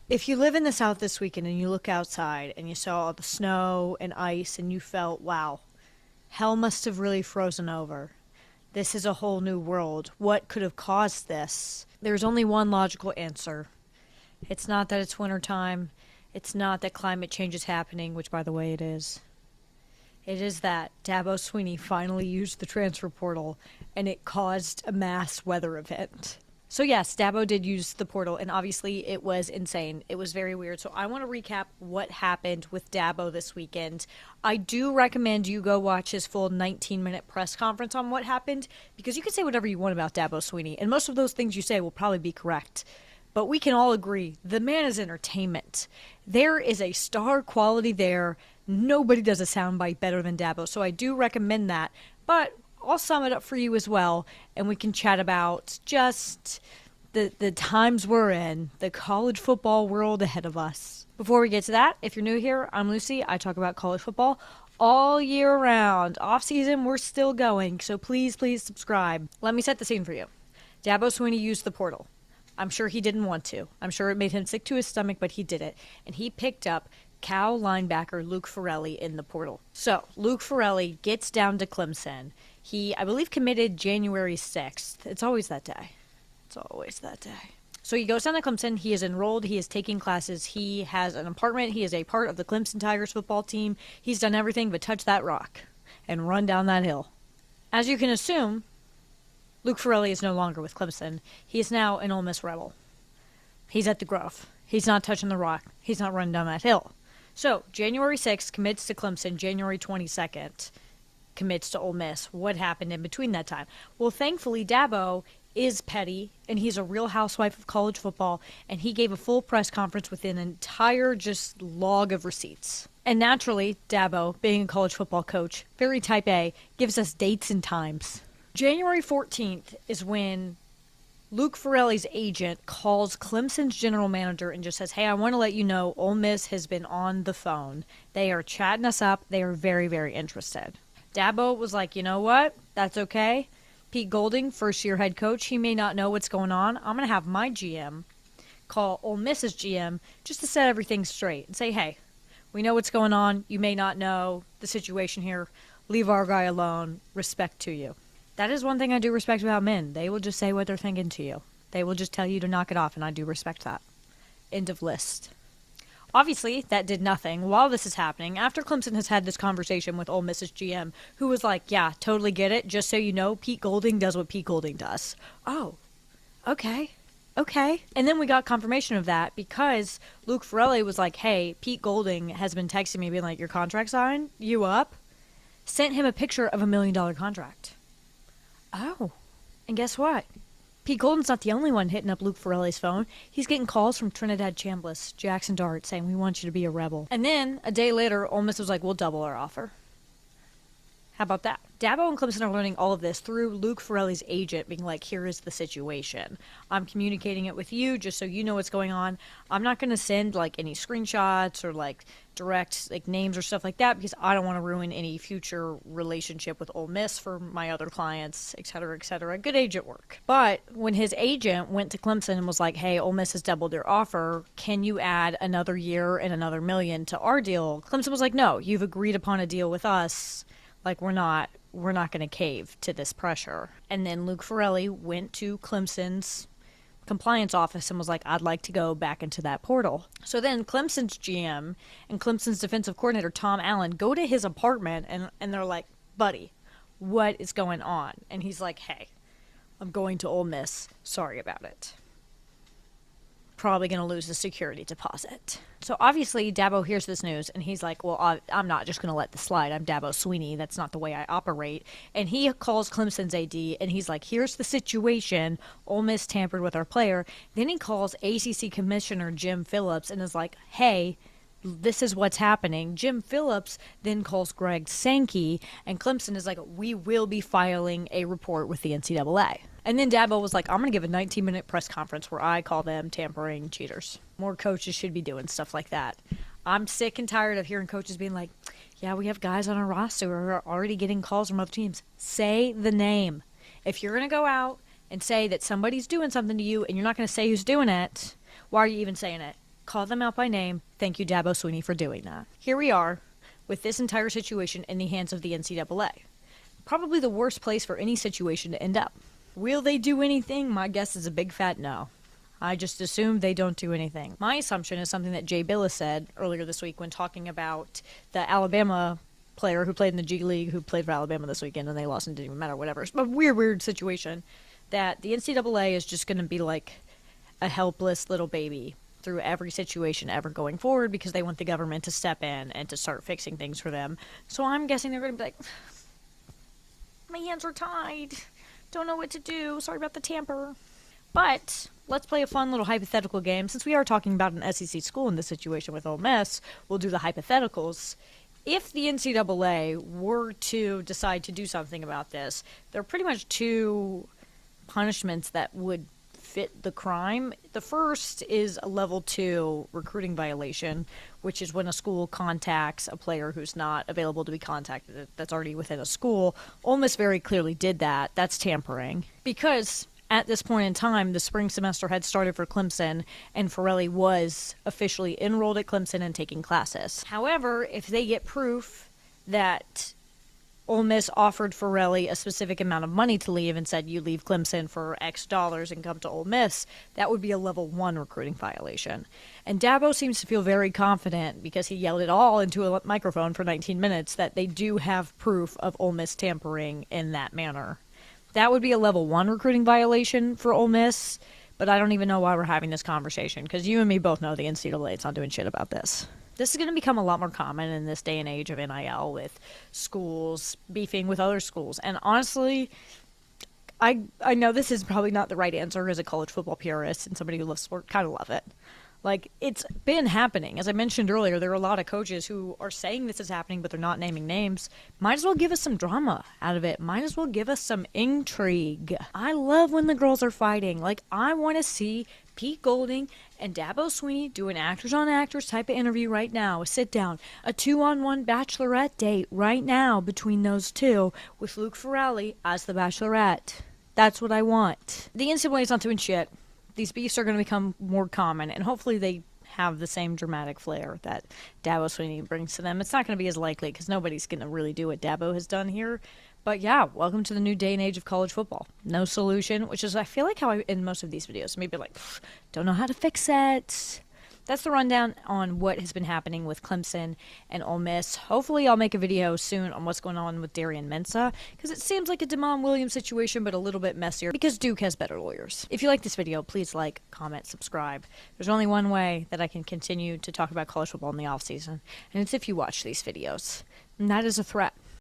If you live in the South this weekend and you look outside and you saw all the snow and ice and you felt, wow, hell must have really frozen over. This is a whole new world. What could have caused this? There's only one logical answer. It's not that it's wintertime. It's not that climate change is happening, which, by the way, it is. It is that Dabo Swinney finally used the transfer portal and it caused a mass weather event. So yes, Dabo did use the portal, and obviously it was insane. It was very weird. So I want to recap what happened with Dabo this weekend. I do recommend you go watch his full 19-minute press conference on what happened, because you can say whatever you want about Dabo Swinney, and most of those things you say will probably be correct. But we can all agree, the man is entertainment. There is a star quality there. Nobody does a soundbite better than Dabo, so I do recommend that. But I'll sum it up for you as well, and we can chat about just the times we're in, the college football world ahead of us. Before we get to that, if you're new here, I'm Lucy. I talk about college football all year round. Off season, we're still going, so please subscribe. Let me set the scene for you. Dabo Swinney used the portal. I'm sure he didn't want to. I'm sure it made him sick to his stomach, but he did it. And he picked up Cal linebacker Luke Farrelly in the portal. So Luke Farrelly gets down to Clemson. He, I believe, committed January 6th. It's always that day. It's always that day. So he goes down to Clemson. He is enrolled. He is taking classes. He has an apartment. He is a part of the Clemson Tigers football team. He's done everything but touch that rock and run down that hill. As you can assume, Luke Farrelly is no longer with Clemson. He is now an Ole Miss Rebel. He's at the Grove. He's not touching the rock. He's not running down that hill. So, January 6th commits to Clemson. January 22nd commits to Ole Miss. What happened in between that time? Well, thankfully, Dabo is petty, and he's a real housewife of college football, and he gave a full press conference with an entire just log of receipts. And naturally, Dabo, being a college football coach, very type A, gives us dates and times. January 14th is when Luke Farrelly's agent calls Clemson's general manager and just says, hey, I want to let you know Ole Miss has been on the phone. They are chatting us up. They are very, very interested. Dabo was like, you know what? That's okay. Pete Golding, first-year head coach, he may not know what's going on. I'm going to have my GM call Ole Miss's GM just to set everything straight and say, hey, we know what's going on. You may not know the situation here. Leave our guy alone. Respect to you. That is one thing I do respect about men. They will just say what they're thinking to you. They will just tell you to knock it off, and I do respect that. End of list. Obviously, that did nothing. While this is happening, after Clemson has had this conversation with Ole Miss's GM, who was like, yeah, totally get it. Just so you know, Pete Golding does what Pete Golding does. Oh, okay. And then we got confirmation of that because Luke Farrelly was like, hey, Pete Golding has been texting me being like, your contract signed? You up? Sent him a picture of $1 million contract. Oh, and guess what? Pete Golding's not the only one hitting up Luke Farrelly's phone. He's getting calls from Trinidad Chambliss, Jackson Dart, saying, we want you to be a Rebel. And then, a day later, Ole Miss was like, we'll double our offer. How about that? Dabo and Clemson are learning all of this through Luke Farrelly's agent being like, here is the situation. I'm communicating it with you just so you know what's going on. I'm not going to send like any screenshots or like direct like names or stuff like that because I don't want to ruin any future relationship with Ole Miss for my other clients, et cetera, et cetera. Good agent work. But when his agent went to Clemson and was like, hey, Ole Miss has doubled their offer. Can you add another year and another $1 million to our deal? Clemson was like, no, you've agreed upon a deal with us. Like, we're not going to cave to this pressure. And then Luke Farrelly went to Clemson's compliance office and was like, I'd like to go back into that portal. So then Clemson's GM and Clemson's defensive coordinator, Tom Allen, go to his apartment and they're like, buddy, what is going on? And he's like, hey, I'm going to Ole Miss. Sorry about it. Probably going to lose the security deposit. So obviously Dabo hears this news and he's like, well, I'm not just going to let this slide. I'm Dabo Swinney. That's not the way I operate. And he calls Clemson's AD and he's like, here's the situation. Ole Miss tampered with our player. Then he calls ACC Commissioner Jim Phillips and is like, hey, this is what's happening. Jim Phillips then calls Greg Sankey and Clemson is like, we will be filing a report with the NCAA. And then Dabo was like, I'm going to give a 19-minute press conference where I call them tampering cheaters. More coaches should be doing stuff like that. I'm sick and tired of hearing coaches being like, yeah, we have guys on our roster who are already getting calls from other teams. Say the name. If you're going to go out and say that somebody's doing something to you and you're not going to say who's doing it, why are you even saying it? Call them out by name. Thank you, Dabo Swinney, for doing that. Here we are with this entire situation in the hands of the NCAA. Probably the worst place for any situation to end up. Will they do anything? My guess is a big fat no. I just assume they don't do anything. My assumption is something that Jay Billis said earlier this week when talking about the Alabama player who played in the G League, who played for Alabama this weekend, and they lost and didn't even matter, whatever. It's a weird situation that the NCAA is just going to be like a helpless little baby through every situation ever going forward because they want the government to step in and to start fixing things for them. So I'm guessing they're going to be like, my hands are tied. Don't know what to do. Sorry about the tamper. But let's play a fun little hypothetical game. Since we are talking about an SEC school in this situation with Ole Miss, we'll do the hypotheticals. If the NCAA were to decide to do something about this, there are pretty much two punishments that would fit the crime. The first is a level 2 recruiting violation, which is when a school contacts a player who's not available to be contacted that's already within a school. Ole Miss very clearly did that. That's tampering. Because at this point in time, the spring semester had started for Clemson, and Ferrelli was officially enrolled at Clemson and taking classes. However, if they get proof that Ole Miss offered Ferrelli a specific amount of money to leave and said, you leave Clemson for X dollars and come to Ole Miss, that would be a level 1 recruiting violation. And Dabo seems to feel very confident, because he yelled it all into a microphone for 19 minutes, that they do have proof of Ole Miss tampering in that manner. That would be a level 1 recruiting violation for Ole Miss, but I don't even know why we're having this conversation, because you and me both know the NCAA is not doing shit about this. This is going to become a lot more common in this day and age of NIL, with schools beefing with other schools. And honestly, I know this is probably not the right answer as a college football purist and somebody who loves sport. Kind of love it. Like, it's been happening. As I mentioned earlier, there are a lot of coaches who are saying this is happening, but they're not naming names. Might as well give us some drama out of it. Might as well give us some intrigue. I love when the girls are fighting. Like, I want to see Pete Golding and Dabo Swinney do an actors on actors type of interview right now. A sit down. A 2-on-1 bachelorette date right now between those two with Luke Ferrelli as the bachelorette. That's what I want. The NCAA is not doing shit. These beefs are going to become more common, and hopefully they have the same dramatic flair that Dabo Swinney brings to them. It's not going to be as likely because nobody's going to really do what Dabo has done here. But yeah, welcome to the new day and age of college football. No solution, which is, I feel like how I in most of these videos, maybe like, don't know how to fix it. That's the rundown on what has been happening with Clemson and Ole Miss. Hopefully I'll make a video soon on what's going on with Darian Mensah, because it seems like a Damon Williams situation, but a little bit messier, because Duke has better lawyers. If you like this video, please like, comment, subscribe. There's only one way that I can continue to talk about college football in the offseason, and it's if you watch these videos. And that is a threat.